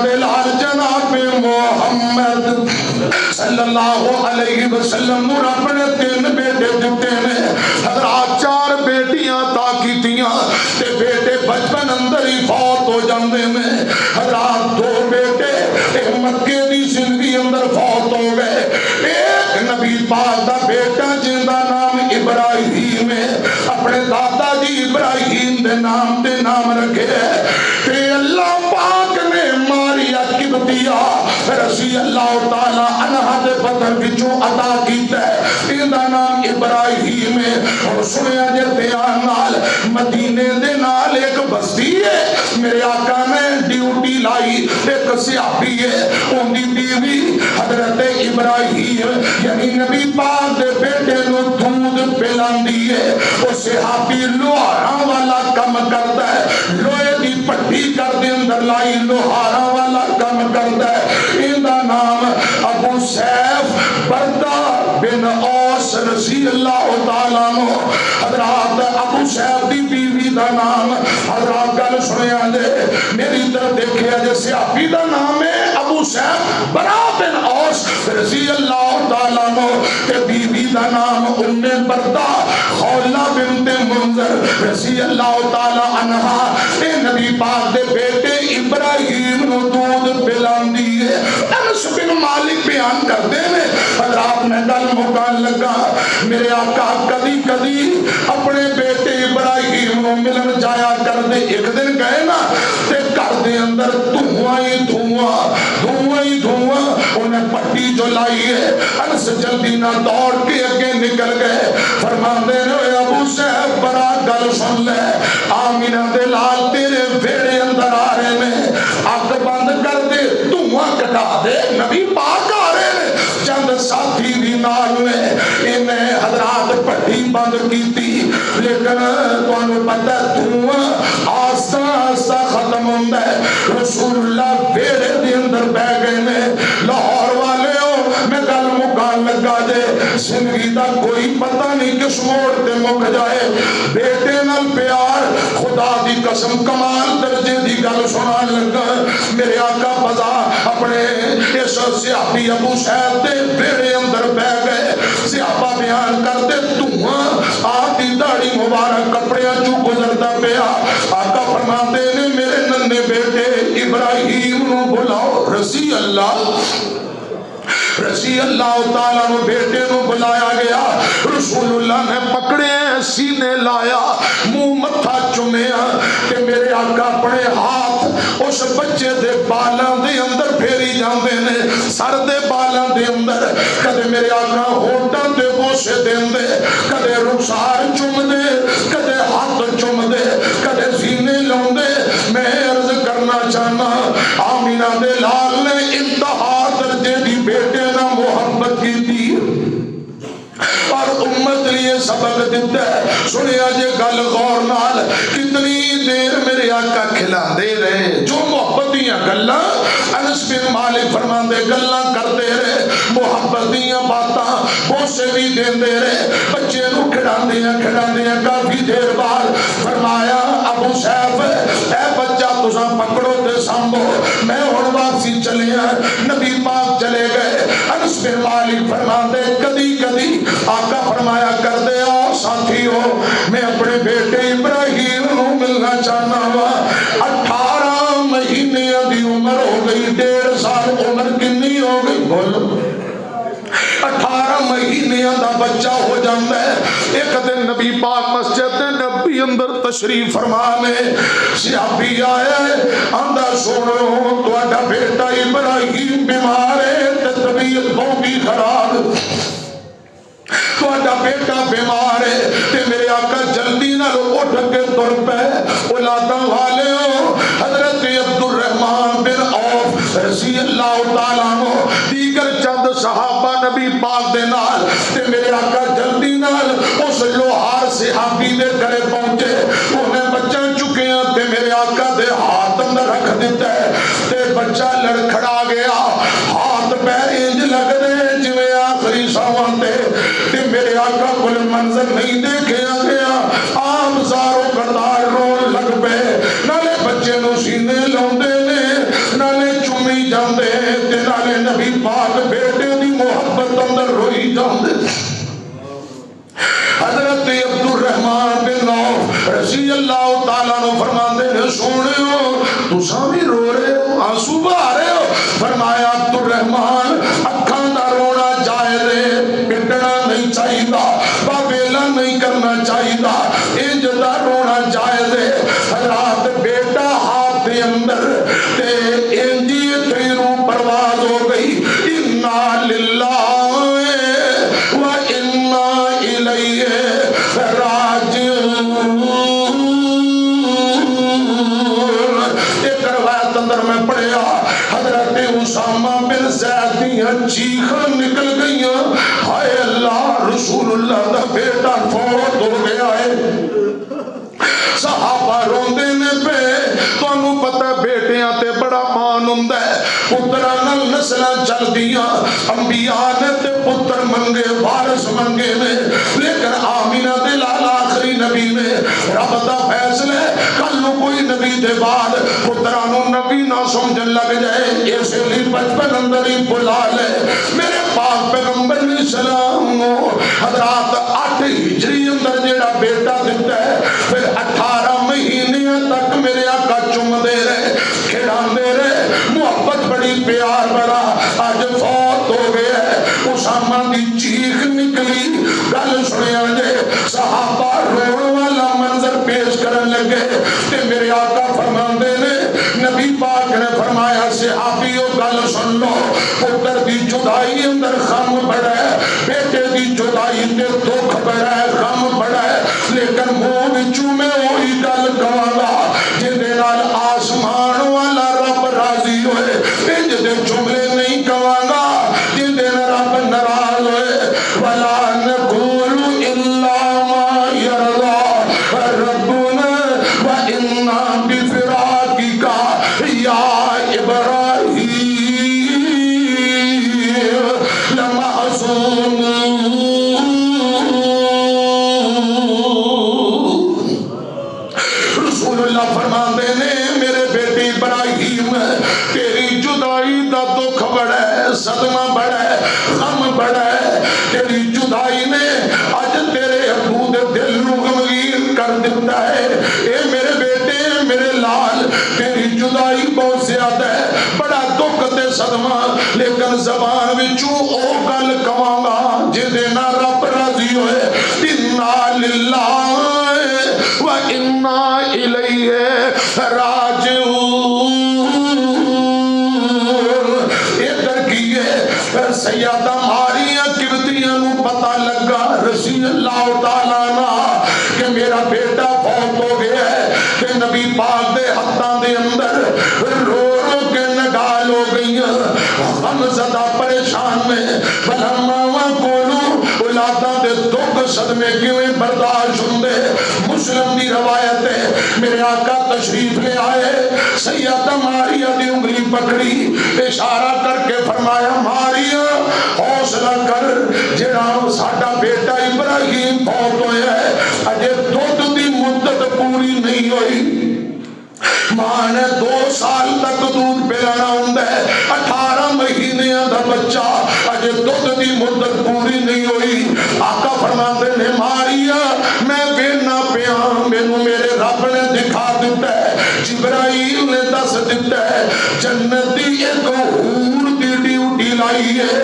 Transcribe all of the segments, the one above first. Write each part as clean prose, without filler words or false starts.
دے لال جناب محمد صلی اللہ علیہ وسلم نور اپنے 3 بیٹے دیتے نے حضرات 4 بیٹیاں تا کیتیاں تے بیٹے بچپن اندر ہی فوت ہو جاندے نے حضرات 2 بیٹے مکے دی زندگی اندر فوت ہو گئے ایک نبی پاک دا بیٹا جن دا نام ابراہیم ہے اپنے دادا جی ابراہیم دے نام تے نام رکھے تے اللہ پاک نے ماریا قبطیہ رضی اللہ تعالی عنہ دے پتر وچوں عطا کیتا ہے ان دا نام ابراہیم ہے اور سنیا جے دیان نال مدینے دے نال ایک بستی ہے میرے آقا نے ڈیوٹی لائی ایک صحابی ہے ان دی بیوی حضرت ابراہیم یعنی نبی پاک دے بیٹے نو دودھ پلاندی ہے وہ صحابی لوہاراں والا کم کرتا ہے لوہے دی پٹی کر دے اندر لائی لوہاراں والا کم کرتا ہے ان دا نام ابو سیف بردہ بن اوس رضی اللہ تعالیٰ عنہ حضرات ابو سیف دی بیوی دا نام حضرات گل سنیا دے میری طرف دیکھے جے صحابی دا نام ہے ابو سیف برا بن اوس رضی اللہ تعالیٰ عنہ تے بیوی دا نام ام بردہ خولہ بنت منذر رضی اللہ تعالیٰ عنہ اے نبی پاک دے بیٹے ابراہیم نو دودھ پلاندی ہے انس بن مالک بیان کر دے میں حضرات میں گل مکان لگا میرے آقا کدی کدی اپنے بیٹے ابراہیم نو ملن جایا کر دے ایک دن گئے نا تے کر دے اندر دھواں ہی دھواں انہیں پٹی جو لائی ہے انس جلدی نہ دوڑ کے اگے نکل گئے فرمان دے رہے ابو صاحب برا گل سن لے آمینہ دے لال تیرے ویڑے اندر آ رہے میں آگ بند کر دے دھواں کٹا دے نبی پاک آ رہے ہیں چند ساتھی بھی نال میں انہیں حضرات پٹی بند کی تھی لیکن تو انہوں پتہ دھواں آستا آستا ختم ہوندہ ہے رسول اللہ ویڑے دے اندر بہ گئے نے لاہور والے ہو میں گل مکان لگا دے زندگی دا کوئی پتہ نہیں کس موڑ تے مک جائے بیٹے نال پیار خدا دی قسم کمال درجے دی گل سنان لگا میرے آقا بزا اپنے اس صحابی ابو سعید دے بیڑے اندر بہ گئے صحابہ بیان کر دے دھواں آتی داڑھی مبارک کپڑیاں چو گزرتا پیا آقا فرماتے نے میرے ننے بیٹے ابراہیم نو بلاؤ رضی اللہ تعالیٰ نو بیٹے نو بلایا گیا رسول اللہ نے پکڑے سینے لایا منہ متھا چومیا کہ میرے آقا اپنے ہاتھ اس بچے دے بالاں دے اندر پھیری جاندے نے سر دے بالاں دے اندر کدے میرے آقا ہونٹاں دے بوسے دیندے کدے رخسار چوم دے کدے ہاتھ چوم دے کدے سینے لاندے میں عرض کرنا چاہنا آمینہ دے لال نے انتہا درجے دی بیٹے نہ محبت کی تھی اور امت لیے سبق دیتا ہے سنیا جے گل غور نال کتنی دیر میرے آقا کھلا دے رہے جو محبتیاں گلاں انس بن مالک فرمان دے گلاں کرتے رہے محبتیاں باتاں بوسے بھی دین دے رہے بچے نو کھڑان دیا کافی دیر بعد فرمایا ابو سیف اے بچہ تساں پکڑو تے سامبو میں ہن واپسی چلے ہیں نبی پاک چلے گئے انس بن مالک فرمان دے کدی کدی آقا فرمایا کر دے آؤ ساتھی ہو میں اپنے بیٹے ابراہیم نو ملنا چاہنا ہوا 18 مہینے دی عمر ہو گئی 1.5 سال عمر کنی ہو گئی بولو 18 مہینے دا بچہ ہو جاندہ ہے ایک دن نبی پاک مسجد نبی اندر تشریف فرمانے صحابی آیا ہے اندر سنو تو اڈا بیٹا ابراہیم بیمار ہے طبیعت بہت بھی خراب تو اڈا بیٹا بیمار ہے تے میرے آقا جلدی نہ اٹھ کے تر پہ اولاداں والے ہو حضرت عبد الرحمن بن عوف رضی اللہ تعالیٰ عنہ دیگر چند صحابہ نبی پاک دے نال تے میرے آقا جلدی نال اس لوہار صحابی دے گھرے پہنچے انہیں بچہ چکے ہیں تے میرے آقا دے ہاتھ اندر رکھ دیتا ہے تے بچہ لڑکھڑا گیا ہاتھ پیر انج لگ دے جویں آخری سامان تے میرے آقا کل منظر نہیں دیکھیا گیا آپ زاروں قطار رون لگ پہ نالے بچے نو سینے لوندے نے نالے جاندے تے نالے نبی پاک بیٹے دی محبت اندر روئی جاندے حضرت عبدالرحمن بن عوف رضی اللہ تعالیٰ نے فرماندے نے سونے ہو تو سامی رو رہے ہو آنسو بہا رہے ہو فرمایا عبدالرحمن اکھاں دا رونا جائے دے پٹنا نہیں چاہیے باویلا نہیں کرنا چاہیے انجدہ رونا جائے دے حضرات بیٹا ہاتھ دے اندر تے انجی تیرو پرواز ہو گئی انا للہ و انا الیہ راجعون ایک روایت اندر میں پڑھیا حضرت اسامہ بن زید دیاں چیخاں نکل گئیاں ہائے اللہ رسول اللہ دا بیٹا فوت ہو گیا ہے صحابہ روندے نے پہ تو انہوں پتہ بیٹیاں تے بڑا مان ہوندہ ہے پترہ نسلہ چل دیا انبیاء نے تے پتر منگے وارث منگے نے لیکن آمینہ دلال آخری نبی نے رب دا فیصلے کل کوئی نبی دے بعد پترانوں نبی نہ سمجھن لگ جائے ایسے لی بچپن اندر ہی بلا لے میرے پاک پیغمبر علیہ السلام حضرات 8 ہجری اندر جیڑا بیٹا دیتا ہے پھر 18 مہینے تک میرے آقا چم دے رہے کھڑان دے رہے محبت بڑی پیار بڑا آج فوت ہو گیا ہے اسامہ دی چیخ نکلی گل سنیا جے صحابہ رون والا منظر پیش کرن لگے تے میرے آقا فرماندے نے نبی پاک نے فرمایا صحابیو گل سن لو پتر دی جدائی اندر غم بڑا ہے بیٹے دی جدائی تے دکھ بڑا ہے غم بڑا ہے لیکن منہ وچوں میں وہی گل کہاں گا جن دے نال آسمان والا رب راضی ہوئے انج دے جملے نہیں کہاں گا جن دے رب ناراض ہوئے ولا نقول الا ما يرضى ربنا وانا بفراقك یا ابراہیم لمحزونون رسول اللہ فرماندے نے میرے بیٹی ابراہیم تیری جدائی دا دکھ بڑا ہے صدمہ بڑا ہے غم بڑا ہے تیری جدائی نے آج تیرے ابو دے دل نو غمگین کر دیتا ہے اے میرے بیٹے میرے لال تیری جدائی بہت زیادہ ہے بڑا دکھ تے صدمہ لیکن زبان وچوں او گل کہاں گا جدے نہ رب راضی ہوئے انا للہ و انا الیہ راجعون ادھر کیے سیدہ ماریہ قبطیہ نو پتہ لگا رسول اللہ تعالیٰ عنہ کہ میرا بیٹا فوت ہو گیا ہے کہ نبی پاک دے ہتھاں دے اندر رو رو کے نگال ہو گئی غم زدہ پریشان میں بھلا ماما کولو اولاداں دے دکھ صدمے کیوں برداشت ہوندے مسلم دی روایت ہے میرے آقا تشریف لے آئے سیدہ ماریہ دی انگلی پکڑی اشارہ کر کے فرمایا ماریہ حوصلہ کر جنہاں ساڈا بیٹا ابراہیم فوت ہویا ہے اجے دودھ دی مدت پوری نہیں ہوئی ماں نے 2 سال تک دودھ پلانا ہوندہ ہے 18 مہینے دا بچہ اجے دودھ دی مدت پوری نہیں ہوئی آقا فرماتے نے ماریا میں بینا پیاں مینوں میرے رب نے دکھا دیتا ہے جبرائیل نے دس دیتا ہے جنتی ایک حور دی ڈیوٹی لائی ہے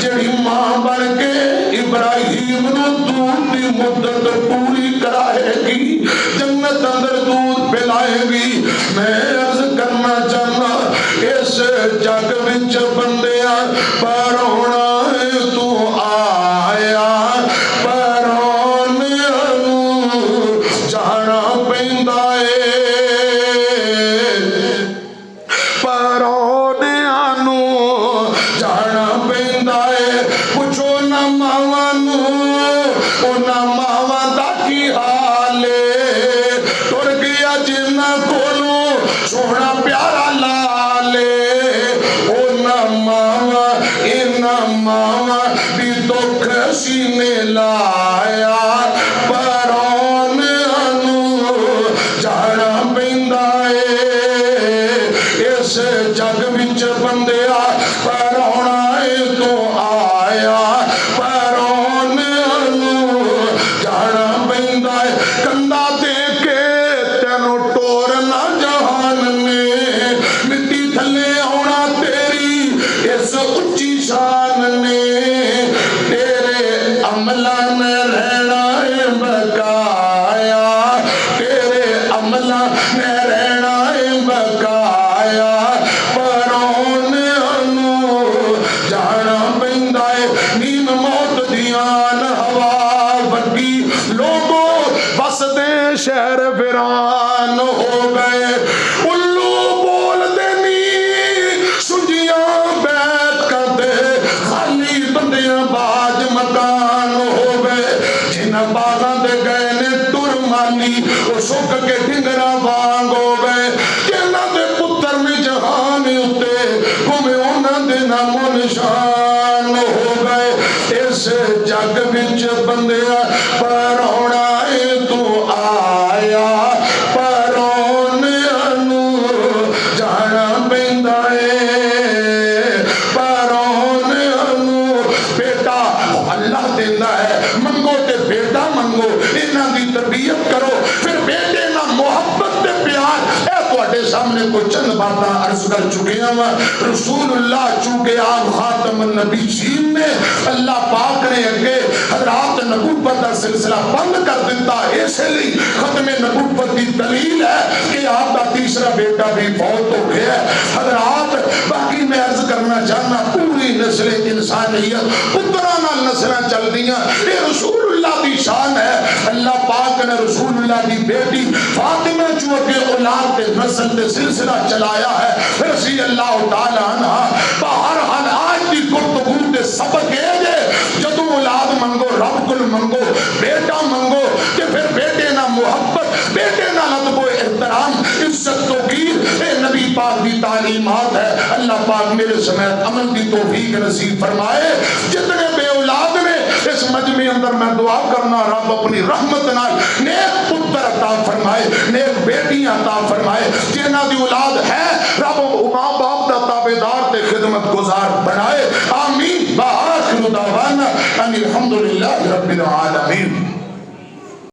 جڑی ماں بن کے ابراہیم نو دودھ دی مدت پوری کرائے گی جنت اندر دودھ پلائے گی میں عرض کرنا چاہنا اس جگ وچ بندیاں پر ہونا ہے تو آیا پر ہونے جانا پیندا ہے پر ہونے جانا پیندا ہے پوچھو نہ ماواں نو انہاں ماواں دا کی حال ہے ٹر گیا جنہاں کولوں سونا پیارا لالے ماما بھی دکھ سینے لایا پرون انو جانا پیندا ہے اس جگ جگ وچ بندیا پرونا تو آیا پرونے جانا پیندا ہے کندا دے کے تینوں ٹورنا جہان نے مٹی تھلے آنا تیری اس اچھی شان نے تیرے عملاں نے رہنا ہے بقایا تیرے عملاں نے رہنا ہے بقایا پرونے جانا پیندا ہے نیم موت دیان ہوا بڑی لوگوں بس دے شہر ویران ہو گئے الو بول دینی سجیاں بیت کردے خالی بندیاں باج مکان ہو گئے جنہ باغاں دے گئے نے ٹر مانی وہ سک کے ڈنگرا وانگ ہو گئے جنہ دے پتر میں جہان اتے گھومے انہاں دے نام و نشان ہو گئے اس جگ وچ بندیا پرونا تو آیا پرونے جانا پیندا ہے پرونے بیٹا اللہ دیندا ہے منگو تے بیٹا منگو انہاں دی تربیت کرو پھر بیٹے نہ محبت تے پیار اے تواڈے سامنے کوئی چند باتاں عرض کر چکے ہیں رسول اللہ چونکہ آپ خاتم النبیین نے اللہ پاک نے اگے حضرات نبوت کا سلسلہ بند کر دیتا اس لیے ختم نبوت کی دلیل ہے کہ آپ کا تیسرا بیٹا بھی فوت ہو گیا ہے حضرات باقی میں عرض کرنا چاہنا پوری نسل انسانیت پتران نسلیں چل دیا یہ رسول اللہ کی شان ہے اللہ پاک نے رسول اللہ کی بیٹی فاطمہ چونکہ اولاد کے نسل کے سلسلہ چلایا ہے رضی اللہ تعالیٰ عنہ بہرحال آج کی گفتگو کے سبق ہے جدوں اولاد منگو رب کل منگو بیٹا منگو کہ پھر بیٹے نہ محبت بیٹے نہ ادب و احترام عزت توقیر اے نبی پاک دی تعلیمات ہے اللہ پاک میرے سمیت عمل دی توفیق نصیب فرمائے جتنے بے اولاد نے اس مجمع اندر میں دعا کرنا رب اپنی رحمت نال نیک پتر عطا فرمائے نیک بیٹیاں عطا فرمائے جنہ دی اولاد ہے رب ماں باپ دا تابعدار تے خدمت گزار بنائے آمین بآخر دعوانا ان الحمدللہ رب العالمین